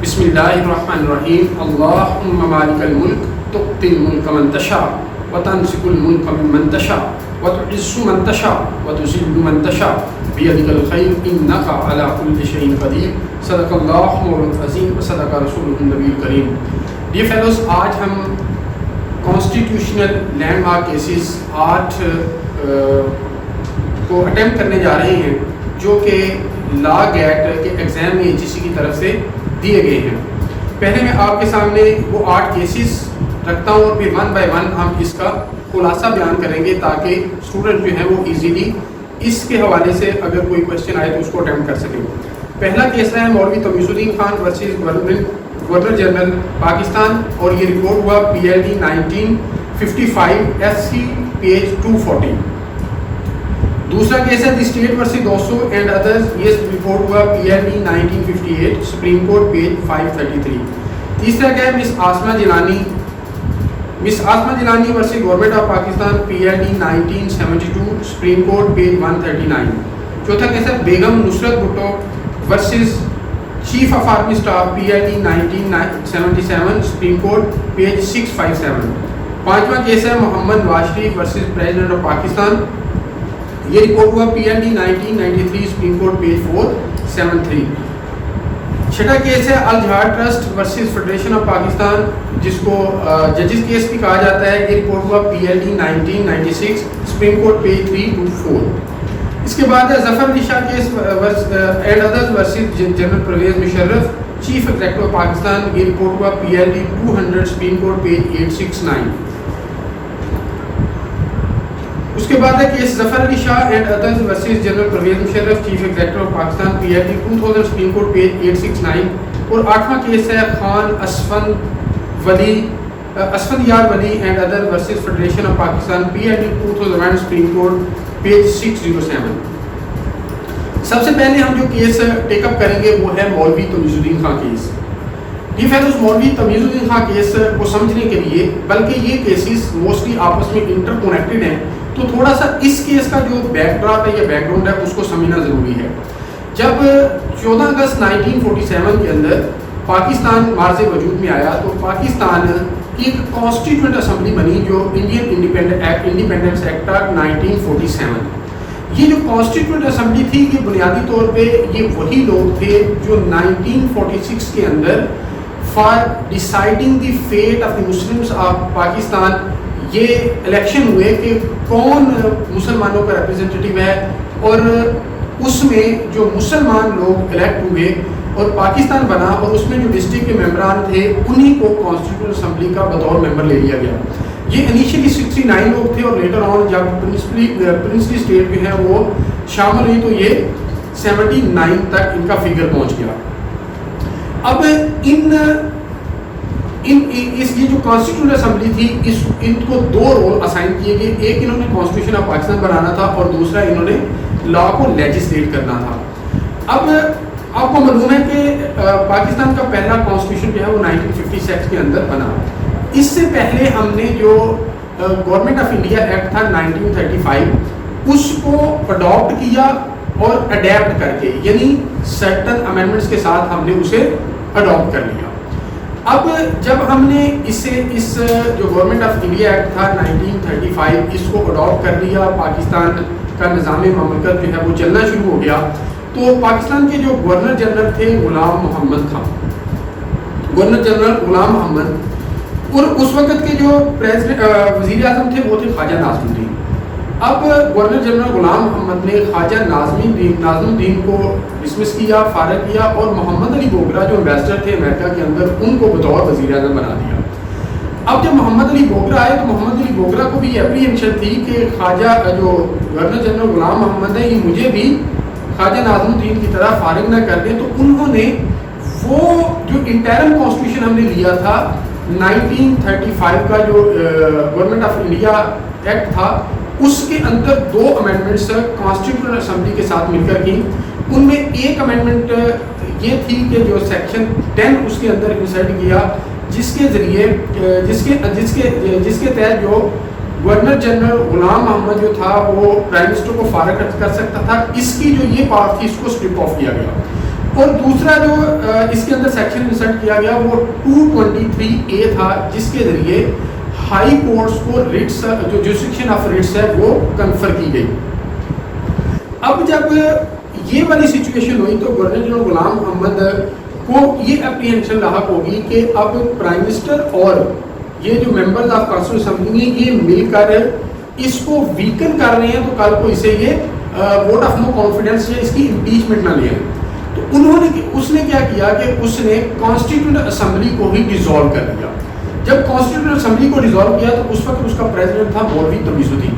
بسم اللہ الرحمن الرحیم اللہم مالک الملک تؤتی الملک من تشاء وتنزع الملک ممن تشاء وتعز من تشاء وتذل من تشاء بیدک الخیر انک علی کل شیء قدیر صدق اللہ مولانا العظیم وصدق رسولہ النبی الکریم. ڈیئر فیلوز، آج ہم کانسٹیٹیوشنل لینڈ مارک کیسز 8 کو اٹیمپٹ کرنے جا رہے ہیں جو کہ لا گیٹ کے ایگزام میں HEC کی طرف سے دیے گئے ہیں. پہلے میں آپ کے سامنے وہ 8 کیسز رکھتا ہوں اور پھر 1 بائی 1 ہم اس کا خلاصہ بیان کریں گے تاکہ اسٹوڈنٹ جو ہیں وہ ایزیلی اس کے حوالے سے اگر کوئی کوشچن آئے تو اس کو اٹیمپٹ کر سکیں. پہلا کیس ہے Maulvi Tamizuddin Khan versus governor general Pakistan اور یہ رپورٹ ہوا PLD 1955 SC پیج 240. دوسرا کیس ہے the state versus Dosso and others, یہ رپورٹ ہوا PLD 1958 سپریم کورٹ پیج 533. تیسرا کیا ہے miss Asma Jilani versus government of Pakistan PLD 1972 supreme court page 139. چوتھا کیس ہے Begum Nusrat Bhutto versus chief of army staff PLD 1977 supreme court page 657. پانچواں کیس ہے Muhammad Nawaz Sharif versus president of Pakistan, یہ رپورٹ ہوا PLD 1993 سپریم کورٹ پیج 473. چھٹا کیس ہے Al Jehad trust versus federation of Pakistan جس کو ججز کیس بھی کہا جاتا ہے، یہ رپورٹ ہوا PLD 1996 سپریم کورٹ پیج 324. اس کے بعد ہے Zafar Ali Shah case and others versus general Pervez Musharraf chief executive of Pakistan, یہ رپورٹ ہوا PLD 200 سپریم کورٹ پیج 869. اس کے بعد ہے case Zafar Ali Shah and others versus general Pervez Musharraf chief executive of Pakistan PLD 2000 supreme court page 869. اور 8واں کیس ہے Khan Asfandyar Wali and other versus federation of Pakistan PLD 2001 supreme court page 607. سب سے پہلے ہم جو کیس ٹیک اپ کریں گے وہ ہے مولوی تمیز الدین خان کیس. یہ فیلوز مولوی تمیز الدین خان کیس کو سمجھنے کے لیے، بلکہ یہ کیسز موسٹلی آپس میں انٹر کنیکٹڈ ہیں، تو تھوڑا سا اس کیس کا جو بیک ڈراپ ہے یا بیک گراؤنڈ ہے اس کو سمجھنا ضروری ہے. جب 14 اگست 1947 کے اندر پاکستان مارز وجود میں آیا تو پاکستان کی ایک کانسٹیٹیوئنٹ اسمبلی بنی جو انڈین انڈیپینڈنس ایکٹ 1947. یہ جو کانسٹیٹیوئنٹ اسمبلی تھی یہ بنیادی طور پہ یہ وہی لوگ تھے جو 1946 کے اندر for deciding the fate of the Muslims of Pakistan یہ الیکشن ہوئے کہ کون مسلمانوں کا ریپرزینٹیٹیو ہے، اور اس میں جو مسلمان لوگ الیکٹ ہوئے اور پاکستان بنا اور اس میں جو ڈسٹرکٹ کے ممبران تھے انہی کو کانسٹیٹیوشنل اسمبلی کا بطور ممبر لے لیا گیا. یہ انیشیلی 69 لوگ تھے اور لیٹر آن جب پرنسلی اسٹیٹ جو ہے وہ شامل ہوئی تو یہ 79 تک ان کا فگر پہنچ گیا. اب یہ جو کانسٹیٹیوشنل اسمبلی تھی ان کو 2 رول اسائن کیے گئے، ایک انہوں نے کانسٹیٹیوشن آف پاکستان بنانا تھا اور دوسرا انہوں نے لا کو لیجسلیٹ کرنا تھا. اب آپ کو معلوم ہے کہ پاکستان کا پہلا کانسٹیٹیوشن جو ہے وہ 1956 کے اندر بنا. اس سے پہلے ہم نے جو گورنمنٹ آف انڈیا ایکٹ تھا 1935 اس کو اڈاپٹ کیا اور اڈیپٹ کر کے، یعنی سرٹن امینڈمنٹس کے ساتھ ہم نے اسے اڈاپٹ کر لیا. اب جب ہم نے اس جو گورنمنٹ آف انڈیا ایکٹ تھا 1935 اس کو اڈاپٹ کر لیا، پاکستان کا نظام مملکت جو ہے وہ چلنا شروع ہو گیا، تو پاکستان کے جو گورنر جنرل تھے غلام محمد تھا، گورنر جنرل غلام محمد، اور اس وقت کے جو وزیر اعظم تھے وہ تھے خواجہ ناظم الدین. اب گورنر جنرل غلام محمد نے خواجہ ناظم الدین کو ڈسمس کیا، فارغ کیا، اور محمد علی بوگرا جو ایمبیسڈر تھے امریکہ کے اندر ان کو بطور وزیر اعظم بنا دیا. اب جب محمد علی بوگرا آئے تو محمد علی بوگرا کو بھی اپریہنشن تھی کہ خواجہ جو گورنر جنرل غلام محمد ہے یہ مجھے بھی خواجہ ناظم الدین کی طرح فارغ نہ کر دیں. تو انہوں نے وہ جو انٹرم کانسٹیٹیوشن ہم نے لیا تھا 1935 کا جو گورنمنٹ آف انڈیا ایکٹ تھا اس کے اندر 2 امینڈمنٹس کانسٹیٹیوشنل اسمبلی کے ساتھ مل کر کی. ان میں ایک امینڈمنٹ یہ تھی کہ جو سیکشن 10 اس کے اندر انسرٹ کیا جس کے ذریعے جس کے تحت جو گورنر جنرل غلام محمد جو تھا وہ پرائم منسٹر کو فارغ کر سکتا تھا. اس کی جو یہ پارٹ تھی اس کو اسٹرپ آف کیا گیا. اور دوسرا جو اس کے اندر سیکشن انسرٹ کیا گیا وہ 223A تھا، جس کے ذریعے ہائی کورٹس کو ریٹس جو جوریسڈکشن آف ریٹس ہے وہ کنفر کی گئی. اب جب یہ والی سچویشن ہوئی تو گورنر جنرل غلام محمد کو یہ اپریہنشن لاحق ہوگی کہ اب پرائم منسٹر اور یہ جو ممبرز آف کانسٹیٹیوشن اسمبلی ہیں یہ مل کر اس کو ویکن کر رہے ہیں، تو کل کو اسے یہ ووٹ آف نو کانفیڈنس یا اس کی امپیچمنٹ نہ لیں. تو اس نے کیا کیا کہ اس نے کانسٹیٹیوشن اسمبلی کو ہی ڈیزالو کر دیا. جب کانسٹیٹیوشن اسمبلی کو ڈیزالو کیا تو اس وقت اس کا پریزیڈنٹ تھا مولوی تمیز الدین.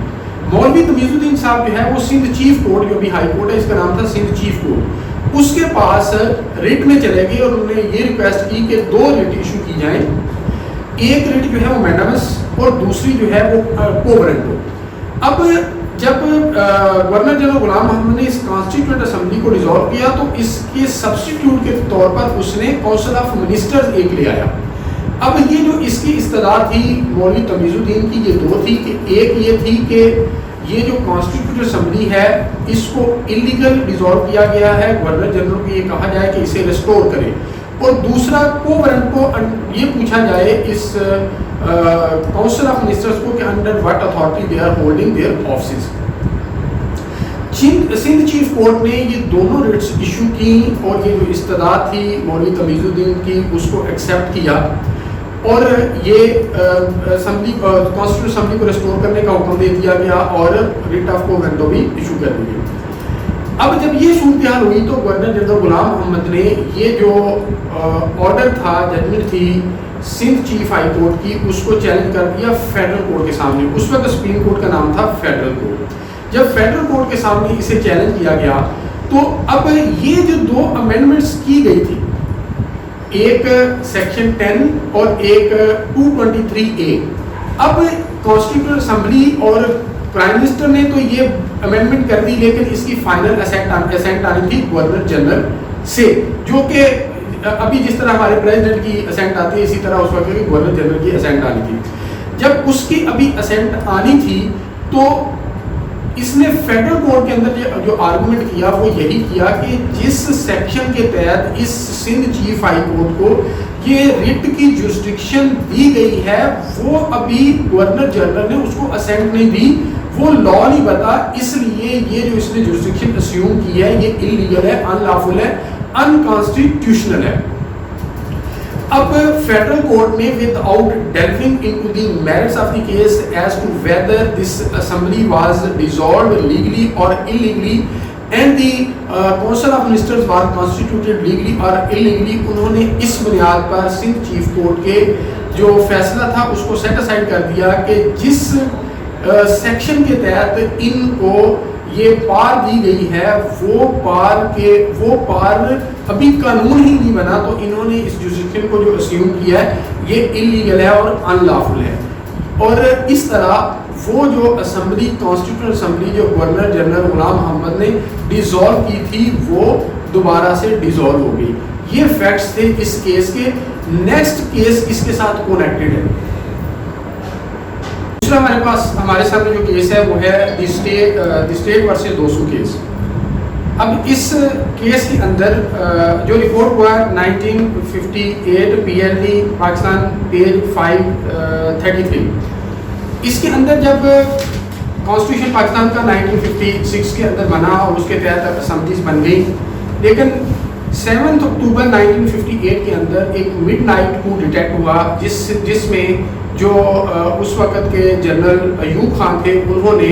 مولوی تمیز الدین صاحب جو ہے وہ سندھ چیف کورٹ، جو بھی ہائی کورٹ ہے اس کا نام تھا سندھ چیف کورٹ، اس کے پاس ریٹ میں چلے گئے اور انہوں نے یہ ریکویسٹ کی کہ 2 ریٹ ایشو کی جائیں. ایک ریٹ جو ہے وہ مینڈمس اور دوسری جو ہے وہ کوورنٹو. اب جب گورنر جنرل غلام محمد نے اس کانسٹیٹیوئنٹ اسمبلی کو ڈیزالو کیا تو اس کے سبسٹیٹیوٹ کے طور پر اس نے کونسل آف منسٹرز ایک لے آیا. اب یہ جو اس کی استدعا تھی مولوی تمیز الدین کی یہ 2 تھی کہ ایک یہ تھی کہ یہ جو کانسٹیٹیوٹ اسمبلی ہے اس کو انلیگل ڈیزالو کیا گیا ہے، گورنر جنرل کو یہ کہا جائے کہ اسے ریسٹور کرے، اور دوسرا کوورنٹ کو یہ پوچھا جائے اس کونسل آف منسٹرز کو کہ under what authority they are holding their offices. Sindh chief court نے یہ دونوں ریٹس ایشو کی اور یہ جو استدعا تھی مولوی تمیز الدین کی اس کو ایکسیپٹ کیا اور یہ اسمبلی کانسٹیٹیوشن اسمبلی کو ریسٹور کرنے کا حکم دے دیا گیا اور ریٹ آف کوورنٹو بھی ایشو کر دی گئی. اب جب یہ صورتحال ہوئی تو گورنر جنرل غلام محمد نے یہ جو آرڈر تھا، ججمنٹ تھی سندھ چیف ہائی کورٹ کی، اس کو چیلنج کر دیا فیڈرل کورٹ کے سامنے. اس وقت سپریم کورٹ کا نام تھا فیڈرل کورٹ. جب فیڈرل کورٹ کے سامنے اسے چیلنج کیا گیا تو اب یہ جو 2 امینڈمنٹس کی گئی تھی، ایک سیکشن 10 اور ایک 223A، اب کانسٹیٹیوشن اسمبلی اور پرائم منسٹر نے تو یہ امینڈمنٹ کر دی، لیکن اس کی فائنل اسینٹ آنی تھی گورنر جنرل سے، جو کہ ابھی جس طرح ہمارے پریزیڈنٹ کی اسینٹ آتی ہے اسی طرح اس وقت کی گورنر جنرل کی اسینٹ آنی تھی. جب اس کی ابھی اسینٹ آنی تھی تو اس نے فیڈرل کورٹ کے اندر جو آرگومنٹ کیا وہ یہی کیا کہ جس سیکشن کے تحت اس سندھ چیف ہائی کورٹ کو یہ ریٹ کی جورسڈکشن دی گئی ہے وہ ابھی گورنر جنرل نے اس کو اسینٹ نہیں دی، وہ لا نہیں بتا، اس لیے یہ جو اس نے جورسڈکشن اسیوم کی ہے یہ انلیگل ہے، ان لافل ہے، انکانسٹیٹیوشنل ہے. اب فیڈرل کورٹ نے without delving into the merits of the case as to whether this assembly was dissolved legally or illegally and the council of ministers was constituted legally or illegally، انہوں نے اس بنیاد پر Sindh chief court کے جو فیصلہ تھا اس کو set aside کر دیا کہ جس سیکشن کے تحت ان کو یہ پار دی گئی ہے وہ پار ابھی قانون ہی نہیں بنا، تو انہوں نے اس جورسڈکشن کو جو اسیوم کیا ہے یہ انلیگل ہے اور ان لافل ہے. اور اس طرح وہ جو اسمبلی کانسٹیٹیوشن اسمبلی جو گورنر جنرل غلام محمد نے ڈیزالو کی تھی وہ دوبارہ سے ڈیزالو ہو گئی. یہ فیکٹس تھے اس کیس کے. نیکسٹ کیس اس کے ساتھ کنیکٹڈ ہے. دوسرا ہمارے سامنے جو کیس ہے وہ ہے دی اسٹیٹ ورسز دوسو کیس. اب اس کیس کے اندر جو رپورٹ ہوا 1958 PLD پاکستان پیج 533، اس کے اندر جب کانسٹیٹیوشن پاکستان کا 1956 کے اندر بنا اور اس کے تحت اسمبلیز بن گئی، لیکن 7 اکتوبر 1958 کے اندر ایک مڈ نائٹ کو ڈیٹیکٹ ہوا جس میں جو اس وقت کے جنرل ایوب خان تھے انہوں نے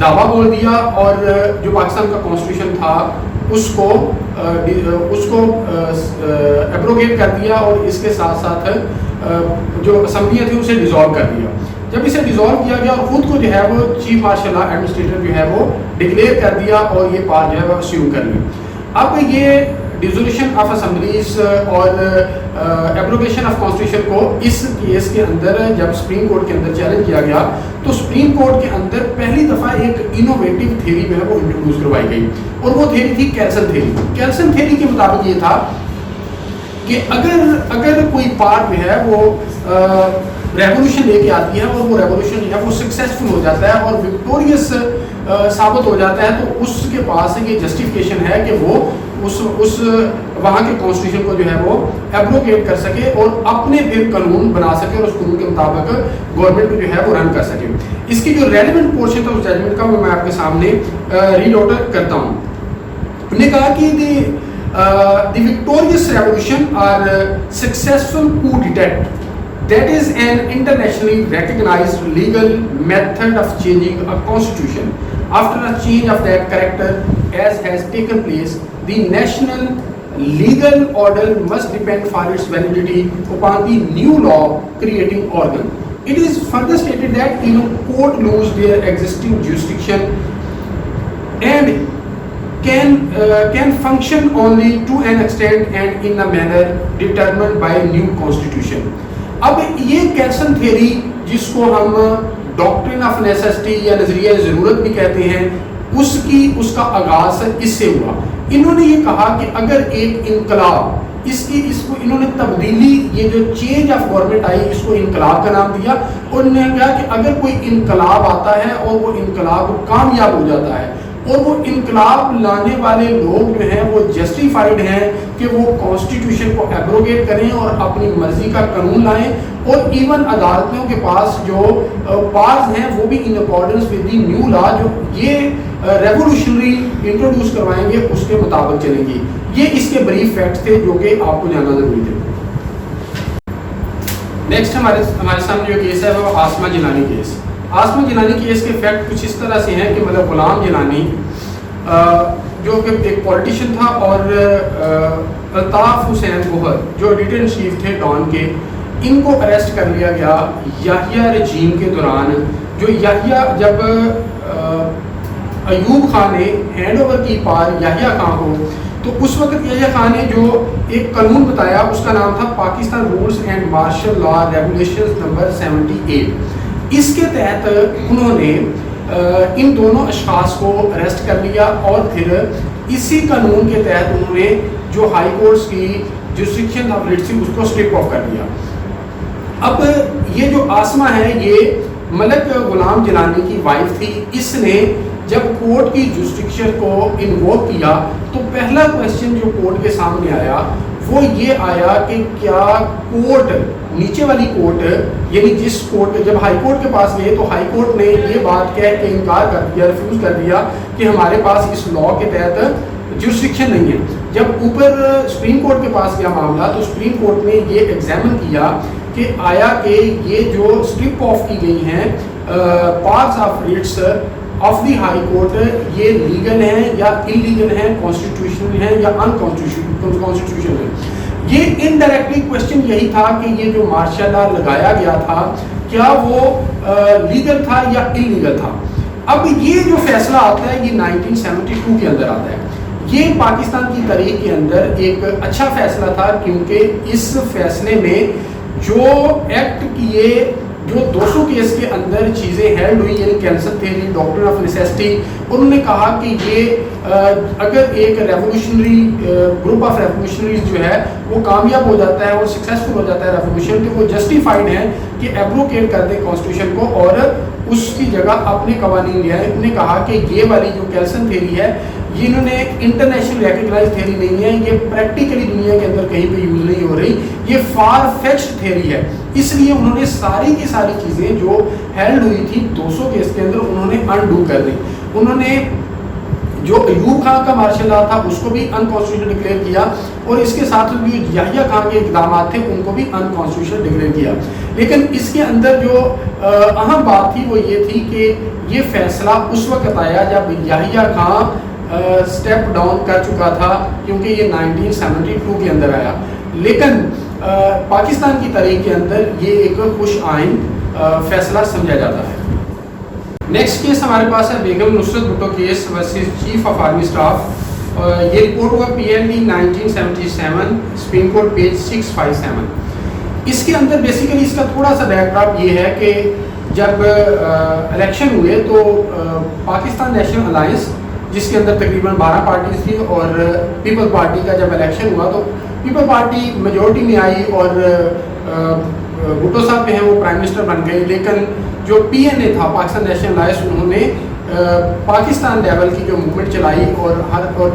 دعویٰ بول دیا اور جو پاکستان کا کانسٹیٹیوشن تھا اس کو ایبروگیٹ کر دیا اور اس کے ساتھ ساتھ جو اسمبلیاں تھیں اسے ڈیزالو کر دیا. جب اسے ڈیزالو کیا گیا اور خود کو جو ہے وہ چیف مارشل ایڈمنسٹریٹر جو ہے وہ ڈکلیئر کر دیا اور یہ پار جو ہے وہ اسیوم کر لی. اب یہ ڈیزولیشن آف اسمبلیز اور ایبروگیشن آف کانسٹیٹیوشن کو اس کیس کے اندر جب سپریم کورٹ کے اندر چیلنج کیا گیا تو سپریم کورٹ کے اندر پہلی دفعہ ایک انوویٹو تھیوری جو ہے وہ انٹروڈیوس کروائی گئی اور وہ تھیوری تھی کیلسن تھیوری. کیلسن تھیوری کے مطابق یہ تھا کہ اگر کوئی پار جو ہے وہ ریولیوشن لے کے آتی ہے اور وہ ریولیوشن جو ہے وہ سکسیسفل ہو جاتا ہے اور وکٹوریس ثابت ہو جاتا ہے تو اس کے پاس یہ جسٹیفیکیشن ہے کہ وہ اس وہاں کے کانسٹیٹیوشن کو جو ہے وہ ایبروگیٹ کر سکے اور اپنے پھر قانون بنا سکے اور اس قانون کے مطابق گورنمنٹ کو جو ہے وہ رن کر سکے. اس کی جو ریلیونٹ پورشن تھا اس ججمنٹ کا وہ میں آپ کے سامنے ریڈ آؤٹ کرتا ہوں. انہوں نے کہا کہ the victorious revolution or successful coup d'etat, that is an internationally recognized legal method of changing a constitution. After a change of that character as has taken place, the national legal order must depend for its validity upon the new law creating organ. It is further stated that court lose their existing jurisdiction and can function only to an extent and in a manner determined by new constitution. اب یہ کیلسن theory جس کو ہم ڈاکٹرن of necessity یا نظریہ ضرورت بھی کہتے ہیں اس کا آغاز اس سے ہوا. انہوں نے یہ کہا کہ اگر ایک انقلاب اس کو انہوں نے تبدیلی یہ جو چینج آف گورنمنٹ آئی اس کو انقلاب کا نام دیا اور انہوں نے کہا کہ اگر کوئی انقلاب آتا ہے اور وہ انقلاب کامیاب ہو جاتا ہے اور وہ انقلاب لانے والے لوگ جو ہیں وہ جسٹیفائڈ ہیں کہ وہ کانسٹیٹیوشن کو ایبروگیٹ کریں اور اپنی مرضی کا قانون لائیں اور ایون عدالتوں کے پاس جو پارز ہیں وہ بھی in accordance with the new law جو یہ ریولیوشنری انٹروڈیوس کروائیں گے اس کے مطابق چلیں گی. یہ اس کے بریف فیکٹس تھے جو کہ آپ کو جاننا ضروری تھے. نیکسٹ ہمارے سامنے جو کیس ہے وہ عاصمہ جیلانی کیس. عاصمہ جیلانی کیس کے فیکٹ کچھ اس طرح سے ہیں کہ مطلب غلام جیلانی جو کہ ایک پولیٹیشین تھا اور الطاف حسین گوہر جو ایڈیٹر ان چیف تھے ڈان کے, ان کو اریسٹ کر لیا گیا یحییٰ رجیم کے دوران. جو یحییٰ جب ایوب خان نے ہینڈ اوور کی پار یحییٰ خان کو تو اس وقت یحییٰ خان نے جو ایک قانون بتایا اس کا نام تھا Pakistan rules and martial law regulations number 78. اس کے تحت انہوں نے ان دونوں اشخاص کو اریسٹ کر لیا اور پھر اسی قانون کے تحت انہوں نے جو ہائی کورٹس کی جوریسڈکشن آف ریٹ تھی اس کو اسٹرپ آف کر دیا. اب یہ جو عاصمہ ہے یہ ملک غلام جیلانی کی وائف تھی. اس نے جب کورٹ کی جوریسڈکشن کو انووک کیا تو پہلا کویسچن جو کورٹ کے سامنے آیا وہ یہ آیا کہ کیا کورٹ نیچے والی کورٹ یعنی جس کورٹ جب ہائی کورٹ کے پاس گئے تو ہائی کورٹ نے یہ بات کہہ کے انکار کر دیا, ریفیوز کر دیا کہ ہمارے پاس اس لا کے تحت جوریسڈکشن نہیں ہے. جب اوپر سپریم کورٹ کے پاس گیا معاملہ تو سپریم کورٹ نے یہ ایگزامن کیا کہ آیا کہ یہ جو اسٹرپ آف کی گئی ہیں parts of writs of the high court یہ لیگل ہیں یا انلیگل ہیں, کانسٹیٹیوشنل ہیں یا ان کانسٹیٹیوشنل ہیں. یہ انڈائریکٹلی کوشچن یہی تھا کہ یہ جو مارشل لا لگایا گیا تھا کیا وہ لیگل تھا یا انلیگل تھا. اب یہ جو فیصلہ آتا ہے یہ 1972 کے اندر آتا ہے. یہ پاکستان کی تاریخ کے اندر ایک اچھا فیصلہ تھا کیونکہ اس فیصلے میں جو ایکٹ کیے جو 200 کیس کے اندر چیزیں ہیلڈ ہوئی یعنی کیلسن تھیوری, ڈاکٹرن آف نیسیسٹی, انہوں نے کہا کہ یہ اگر ایک ریولیوشنری گروپ آف ریولیوشنریز جو ہے وہ کامیاب ہو جاتا ہے اور سکسیزفل ہو جاتا ہے ریولیوشن تو وہ جسٹیفائڈ ہیں کہ ایبروکیٹ کر دیں کانسٹیٹیوشن کو اور اس کی جگہ اپنے قوانین لے آئے. انہوں نے کہا کہ یہ والی جو کیلسن تھیوری ہے یہ انہوں نے ایک انٹرنیشنل ریکگنائز تھیوری نہیں ہے, یہ پریکٹیکلی دنیا کے اندر کہیں پہ یوز نہیں ہو رہی, یہ فار فیچڈ تھیوری ہے. اس لیے انہوں نے ساری کی ساری چیزیں جو ہیلڈ ہوئی تھی 200 کیس کے اندر انہوں نے انڈو کر دی. انہوں نے جو ایوب خان کا مارشل لا تھا اس کو بھی ان کانسٹیٹیوشنل ڈکلیئر کیا اور اس کے ساتھ جو یحییٰ خان کے اقدامات تھے ان کو بھی ان کانسٹیٹیوشنل ڈکلیئر کیا. لیکن اس کے اندر جو اہم بات تھی وہ یہ تھی کہ یہ فیصلہ اس وقت آیا جب یحییٰ خان سٹیپ ڈاؤن کر چکا تھا کیونکہ یہ 1972 کے اندر آیا. لیکن پاکستان کی تاریخ کے اندر یہ ایک خوش آئند فیصلہ سمجھا جاتا ہے. نیکسٹ کیس ہمارے پاس ہے Begum Nusrat Bhutto case versus chief of army staff. یہ رپورٹ ہوا PLD 1977 سپریم کورٹ پیج 657. اس کے اندر بیسیکلی اس کا تھوڑا سا بیک ڈراپ یہ ہے کہ جب الیکشن ہوئے تو پاکستان نیشنل الائنس جس کے اندر تقریباً 12 پارٹیز تھی اور پیپل پارٹی کا جب الیکشن ہوا تو پیپل پارٹی میجورٹی میں آئی اور بھٹو صاحب جو ہیں وہ پرائم منسٹر بن گئے. لیکن جو PNA تھا پاکستان نیشنل الائنس انہوں نے پاکستان لیول کی جو موومنٹ چلائی اور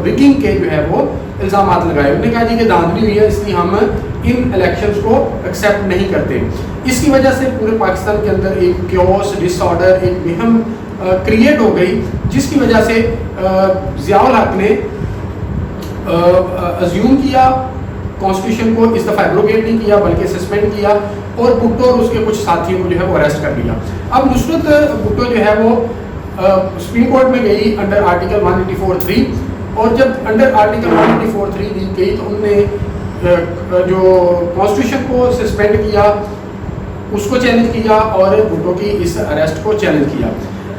رگنگ کے جو ہے وہ الزامات لگائے. انہوں نے کہا جی کہ دھاندلی ہوئی ہے اس لیے ہم ان الیکشنز کو ایکسیپٹ نہیں کرتے. اس کی وجہ سے پورے پاکستان کے اندر ایک کیوس ڈس آرڈر ایک مہم کریٹ ہو گئی جس کی وجہ سے ضیاء الحق نے ازیوم کیا کانسٹیٹیوشن کو, اس دفعہ ایبروگیٹ نہیں کیا بلکہ سسپینڈ کیا اور بھٹو اور اس کے کچھ ساتھیوں کو جو ہے وہ اریسٹ کر لیا. اب نصرت بھٹو جو ہے وہ سپریم کورٹ میں گئی انڈر آرٹیکل 184(3) اور جب انڈر آرٹیکل 184(3) دی گئی تو انہوں نے جو کانسٹیٹیوشن کو سسپینڈ کیا اس کو چیلنج کیا اور بھٹو کی اس اریسٹ کو چیلنج کیا.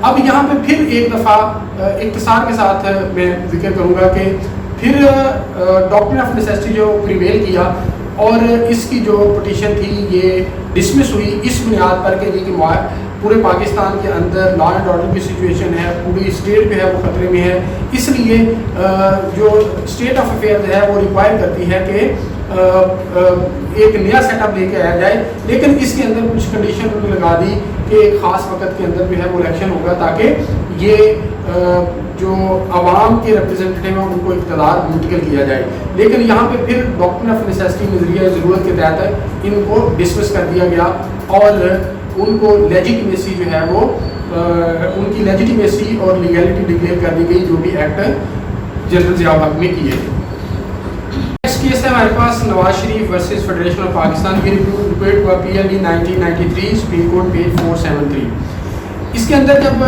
اب یہاں پہ پھر ایک دفعہ اختصار کے ساتھ میں ذکر کروں گا کہ پھر ڈاکٹرن آف نیسیسٹی جو پریویل کیا اور اس کی جو پٹیشن تھی یہ ڈسمس ہوئی اس بنیاد پر کہ جی کہ پورے پاکستان کے اندر لا اینڈ آرڈر کی سچویشن ہے, پوری اسٹیٹ جو ہے وہ خطرے میں ہے, اس لیے جو اسٹیٹ آف افیئر ہے وہ ریکوائر کرتی ہے کہ ایک نیا سیٹ اپ لے کے آیا جائے. لیکن اس کے اندر کچھ کنڈیشن انہوں نے لگا دی کہ ایک خاص وقت کے اندر جو ہے وہ الیکشن ہوگا تاکہ یہ جو عوام کے ریپرزینٹیٹیو ہیں ان کو اقتدار منتقل کیا جائے. لیکن یہاں پہ پھر ڈاکٹرن آف نیسیسٹی نظریہ ضرورت کے تحت ان کو ڈسمس کر دیا گیا اور ان کو لیجیٹیمیسی جو ہے وہ ان کی لیجیٹیمیسی اور لیگیلٹی ڈکلیئر کر دی گئی جو بھی ایکٹ جنرل ضیاء الحق نے کیے. نیکسٹ کیس ہے ہمارے پاس نواز Sharif versus federation of Pakistan کی ریپورٹ ہوا PLD 1993 سپریم کورٹ پیج 473. اس کے اندر جب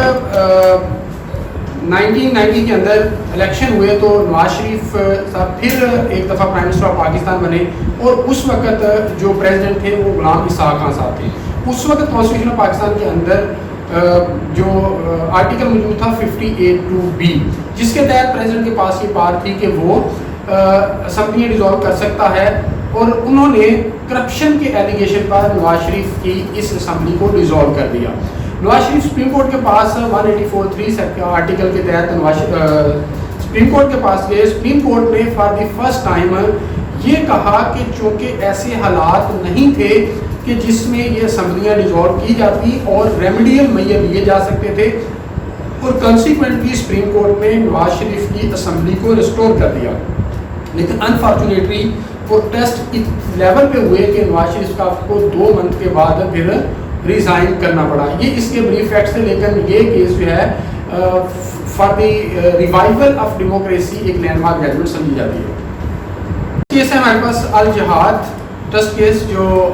1990 کے اندر الیکشن ہوئے تو نواز شریف صاحب پھر ایک دفعہ پرائم منسٹر آف پاکستان بنے اور اس وقت جو پریزیڈنٹ تھے وہ غلام اسحاق خان صاحب تھے. اس وقت کانسٹیٹیوشن آف پاکستان کے اندر جو آرٹیکل موجود تھا 58(2)B جس کے تحت پریزیڈنٹ کے پاس یہ پار تھی کہ وہ اسمبلیاں ڈیزالو کر سکتا ہے اور انہوں نے کرپشن کے ایلیگیشن پر نواز شریف کی اس اسمبلی کو ڈیزالو کر دیا. نواز شریف سپریم کورٹ کے پاس 184(3) آرٹیکل کے تحت سپریم کورٹ کے پاس گئے. سپریم کورٹ نے فار دی فرسٹ ٹائم یہ کہا کہ چونکہ ایسے حالات نہیں تھے کہ جس میں یہ اسمبلیاں ڈیزالو کی جاتی اور ریمیڈیل میئر لیے جا سکتے تھے اور کنسیکوینٹلی سپریم کورٹ نے نواز شریف کی اسمبلی کو ریسٹور کر دیا. لیکن انفارچونیٹلی پروٹیسٹ اس لیول پہ ہوئے کہ نواز شریف کو 2 منتھ کے بعد پھر ریزائن کرنا پڑا. یہ اس کے بریف فیکٹس تھے لیکن یہ کیس جو ہے for the revival of democracy ایک لینڈ مارک ججمنٹ سمجھی جاتی ہے. کیس ہے ہمارے پاس الجہاد ٹرسٹ کیس جو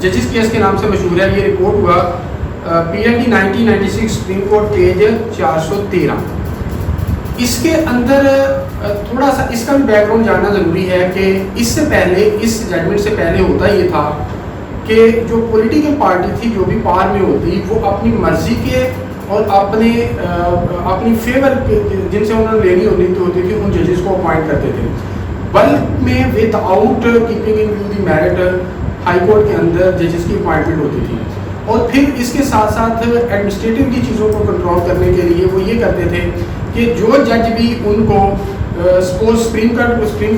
ججز کیس کے نام سے مشہور ہے. یہ رپورٹ ہوا PLD 1996 سپریم کورٹ پیج 413. اس کے اندر تھوڑا سا اس کا بھی بیک گراؤنڈ جاننا ضروری ہے کہ اس سے پہلے اس ججمنٹ سے پہلے ہوتا یہ تھا کہ جو پولیٹیکل پارٹی تھی جو بھی پار میں ہوتی وہ اپنی مرضی کے اور اپنی فیور جن سے انہوں نے لینی ہوتی تھی ان ججز کو اپوائنٹ کرتے تھے. بلک میں without keeping in view the merit high court کے اندر ججز کی اپوائنٹمنٹ ہوتی تھی. اور پھر اس کے ساتھ ساتھ ایڈمنسٹریٹو کی چیزوں کو کنٹرول کرنے کے لیے وہ یہ کرتے تھے کہ جو جج بھی ان کو سپوز سپریم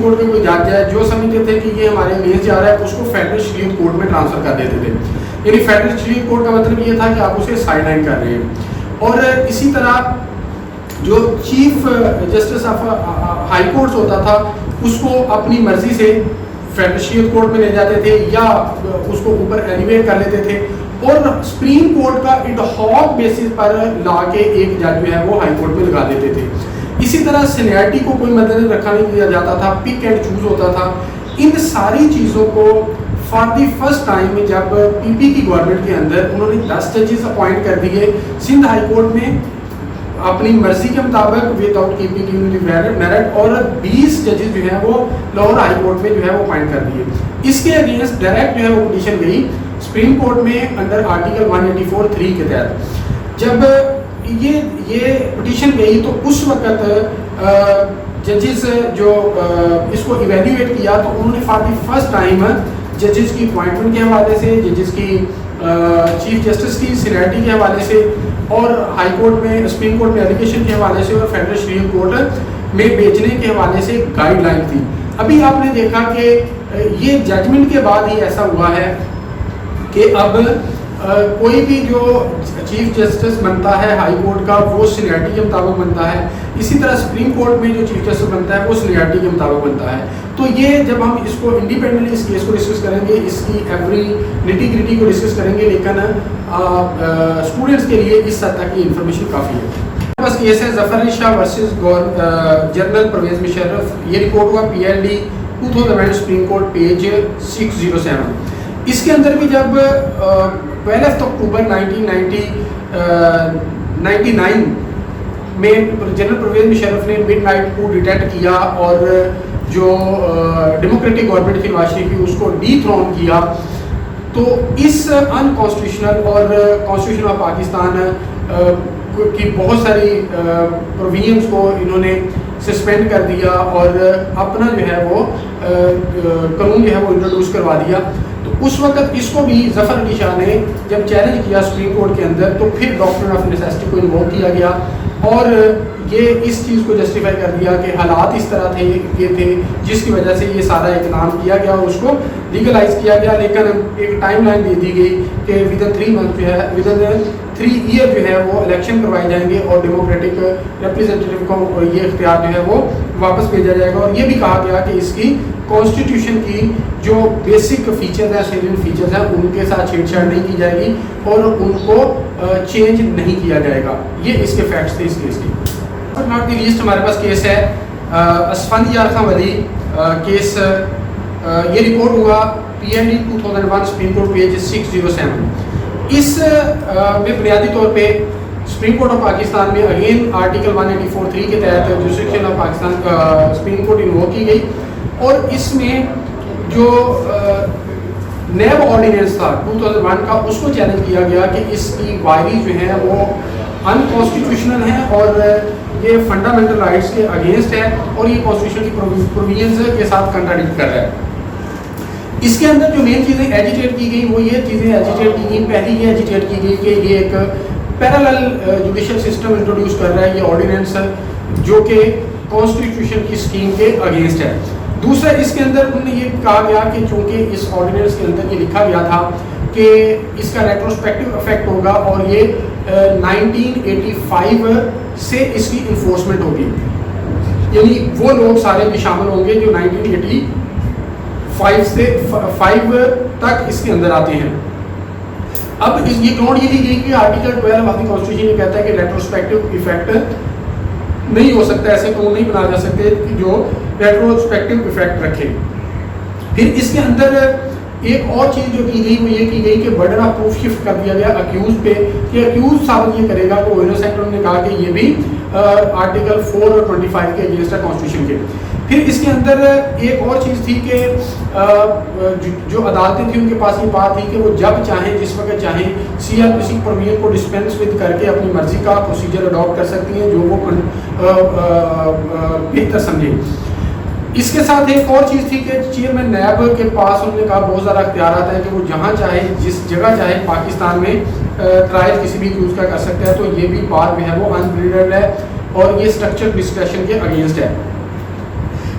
کورٹ کے کوئی جج ہے جو سمجھتے تھے کہ یہ ہمارے اگینسٹ جا رہا ہے اس کو فیڈرل شریعت کورٹ میں ٹرانسفر کر دیتے تھے. یعنی فیڈرل شریعت کورٹ کا مطلب یہ تھا کہ آپ اسے سائڈ لائن کر رہے ہیں. اور اسی طرح جو chief justice of high courts ہوتا تھا اس کو اپنی مرضی سے فیڈرل شریعت کورٹ میں لے جاتے تھے یا اس کو اوپر ایلیویٹ کر لیتے تھے اور سپریم کورٹ کا ایڈ ہاک بیسس پر لا کے ایک جج جو ہے وہ ہائی کورٹ میں لگا دیتے تھے. اسی طرح سینیئرٹی کو کوئی مدنظر رکھا نہیں دیا جاتا تھا, پک اینڈ چوز ہوتا تھا. ان ساری چیزوں کو فار دی فرسٹ ٹائم جب PP کی گورنمنٹ کے اندر انہوں نے 10 ججز اپوائنٹ کر دیے سندھ ہائی کورٹ میں اپنی مرضی کے مطابق with out keeping in the merit اور 20 ججز جو ہیں وہ لاہور ہائی کورٹ میں جو ہے وہ اپوائنٹ کر دیے. اس کے اگینسٹ ڈائریکٹ جو ہے وہ پٹیشن گئی سپریم کورٹ میں انڈر آرٹیکل 184(3) کے تحت. جب یہ پٹیشن گئی تو اس وقت ججز جو اس کو ایویلیویٹ کیا تو انہوں نے فار دی فرسٹ ٹائم ججز کی اپوائنٹمنٹ کے حوالے سے, ججز کی چیف جسٹس کی سینیئرٹی کے حوالے سے اور ہائی کورٹ میں سپریم کورٹ میں ایلیگیشن کے حوالے سے اور فیڈرل شریعت کورٹ میں بیچنے کے حوالے سے گائیڈ لائن تھی. ابھی آپ نے دیکھا کہ یہ ججمنٹ کے بعد ہی ایسا ہوا ہے کہ اب کوئی بھی جو چیف جسٹس بنتا ہے ہائی کورٹ کا وہ سینیئرٹی کے مطابق بنتا ہے، اسی طرح سپریم کورٹ میں جو چیف جسٹس بنتا ہے وہ سینیئرٹی کے مطابق بنتا ہے. تو یہ جب ہم اس کو انڈیپینڈنٹلی اس کیس کو ڈسکس کریں گے، اس کی ایوری نٹی گریٹی کو ڈسکس کریں گے، لیکن اسٹوڈنٹس کے لیے اس حد تک یہ انفارمیشن کافی ہے. بس کیس ہے ظفر علی شاہ ورسز جنرل پرویز مشرف. یہ رپورٹ ہوا PLD 2001 سپریم کورٹ پیج 607. اس کے اندر بھی جب 12 اکتوبر 1999 میں جنرل پرویز مشرف نے مڈ نائٹ کو ڈیٹیکٹ کیا اور جو ڈیموکریٹک گورنمنٹ تھی نواز شریف کی اس کو ڈی تھرون کیا، تو اس ان کانسٹیٹیوشنل اور کانسٹیٹیوشن آف پاکستان کی بہت ساری پروویژنس کو انہوں نے سسپینڈ کر دیا اور اپنا جو ہے وہ قانون جو ہے وہ انٹروڈیوس کروا دیا. تو اس وقت اس کو بھی ظفر علی شاہ نے جب چیلنج کیا سپریم کورٹ کے اندر، تو پھر ڈاکٹرن آف نیسیسٹی کو انووک کیا گیا اور یہ اس چیز کو جسٹیفائی کر دیا کہ حالات اس طرح تھے جس کی وجہ سے یہ سارا اقدام کیا گیا اور اس کو لیگلائز کیا گیا. لیکن ایک ٹائم لائن دے دی گئی کہ ودن 3 منتھ جو ہے ودن 3 ایئر جو ہے وہ الیکشن کروائے جائیں گے اور ڈیموکریٹک ریپرزینٹیو کو یہ اختیار جو ہے وہ واپس بھیجا جائے گا. اور یہ بھی کہا گیا کہ اس کی کانسٹیٹیوشن کی جو بیسک فیچرز ہیں، سیلینٹ فیچرز ہیں، ان کے ساتھ چھیڑ چھاڑ نہیں کی جائے گی اور ان کو چینج نہیں کیا جائے گا. یہ اس کے فیکٹس تھے اس کیس کے. اور ناٹ دی لیسٹ ہمارے پاس کیس ہے اسفند یار خان ولی کیس. یہ رپورٹ ہوا PLD 2001 سپریم کورٹ پیج 607. اس میں بنیادی طور پہ سپریم کورٹ آف پاکستان میں اگین آرٹیکل 184(3) کے تحت jurisdiction of Pakistan supreme court invoke کی گئی اور اس میں جو نیب آرڈیننس تھا 2001 کا اس کو چیلنج کیا گیا کہ اس کی وائری جو ہیں وہ ان کانسٹیٹیوشنل ہیں اور یہ فنڈامنٹل رائٹس کے اگینسٹ ہے اور یہ کانسٹیٹیوشن کی پروویژنز کے ساتھ کنٹراڈکٹ کر رہا ہے. اس کے اندر جو مین چیزیں ایجیٹیٹ کی گئی وہ یہ چیزیں ایجیٹیٹ کی گئی. پہلی یہ ایجیٹیٹ کی گئی کہ یہ ایک پیرالل جوڈیشل سسٹم انٹروڈیوس کر رہا ہے یہ آرڈیننس جو کہ کانسٹیٹیوشن کی اسکیم کے اگینسٹ ہے. دوسرا اس کے اندر انہوں نے یہ کہا گیا کہ چونکہ اس آرڈیننس کے اندر یہ لکھا گیا تھا کہ اس کا ریٹروسپیکٹو افیکٹ ہوگا اور یہ 1985 سے اس کی انفورسمنٹ ہوگی، یعنی وہ لوگ سارے بھی شامل ہوں گے جو 1985 سے 5 تک اس کے اندر آتے ہیں. اب یہ گراؤنڈ یہ دی گئی کہ آرٹیکل 12 آف دی کانسٹیٹیوشن یہ کہتا ہے کہ ریٹروسپیکٹو ایفیکٹ نہیں ہو سکتا، ایسے قانون نہیں بنا جا سکتے کہ جو ریٹروسپیکٹو ایفیکٹ رکھے. پھر اس کے اندر ایک اور چیز جو کی گئی وہ یہ کی گئی کہ برڈن آف پروف شفٹ کر دیا گیا اکیوز پہ کہ اکیوز ثابت یہ کرے گا کہ وہ انوسینٹ. انہوں نے کہا کہ یہ بھی آرٹیکل 4 اور 25 کے اگینسٹ ہے کانسٹیٹیوشن کے. پھر اس کے اندر ایک اور چیز تھی کہ جو عدالتیں تھیں ان کے پاس یہ بات تھی کہ وہ جب چاہیں جس وقت چاہیں CRPC پروویژن کو ڈسپینس ود کر کے اپنی مرضی کا پروسیجر اڈاپٹ کر سکتی ہیں جو وہ بہتر سمجھیں. اس کے ساتھ ایک اور چیز تھی کہ چیئرمین نیب کے پاس انہوں نے کہا بہت زیادہ اختیارات ہیں کہ وہ جہاں چاہے جس جگہ چاہے پاکستان میں ٹرائل کسی بھی کیوز کا کر سکتا ہے. تو یہ بھی بار جو ہے وہ انبریڈڈ ہے اور یہ اسٹرکچر ڈسکشن کے اگینسٹ ہے.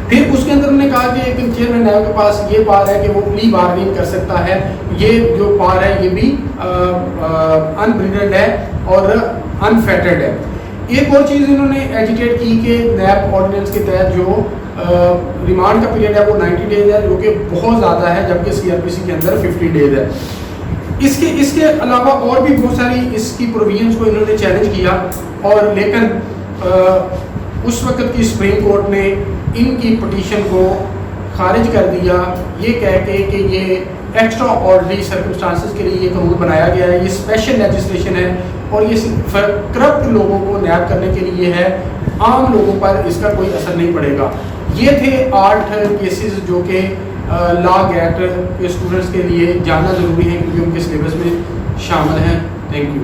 پھر اس کے اندر انہوں نے کہا کہ چیئرمین نیب کے پاس یہ بار ہے کہ وہ پلی بارگیننگ کر سکتا ہے. یہ جو بار ہے یہ بھی انبریڈڈ ہے اور انفیٹرڈ ہے. ایک اور چیز انہوں نے ایجیٹیٹ کی کہ نیب آرڈیننس کے تحت جو ریمانڈ کا پیریڈ ہے وہ 90 ڈیز ہے جو کہ بہت زیادہ ہے جبکہ CRPC کے اندر 50 ڈیز ہے. اس کے علاوہ اور بھی بہت ساری اس کی پروویژنس کو انہوں نے چیلنج کیا اور لیکن اس وقت کی سپریم کورٹ نے ان کی پٹیشن کو خارج کر دیا یہ کہہ کے کہ یہ ایکسٹرا آرڈنری سرکمسٹانسز کے لیے یہ قانون بنایا گیا ہے، یہ اسپیشل لیجسلیشن ہے اور یہ صرف کرپٹ لوگوں کو نیب کرنے کے لیے ہے، عام لوگوں پر اس کا کوئی اثر نہیں پڑے گا. یہ تھے 8 کیسز جو کہ لا گیٹ کے اسٹوڈنٹس کے لیے جاننا ضروری ہے کیونکہ ان کے سلیبس میں شامل ہیں. Thank you.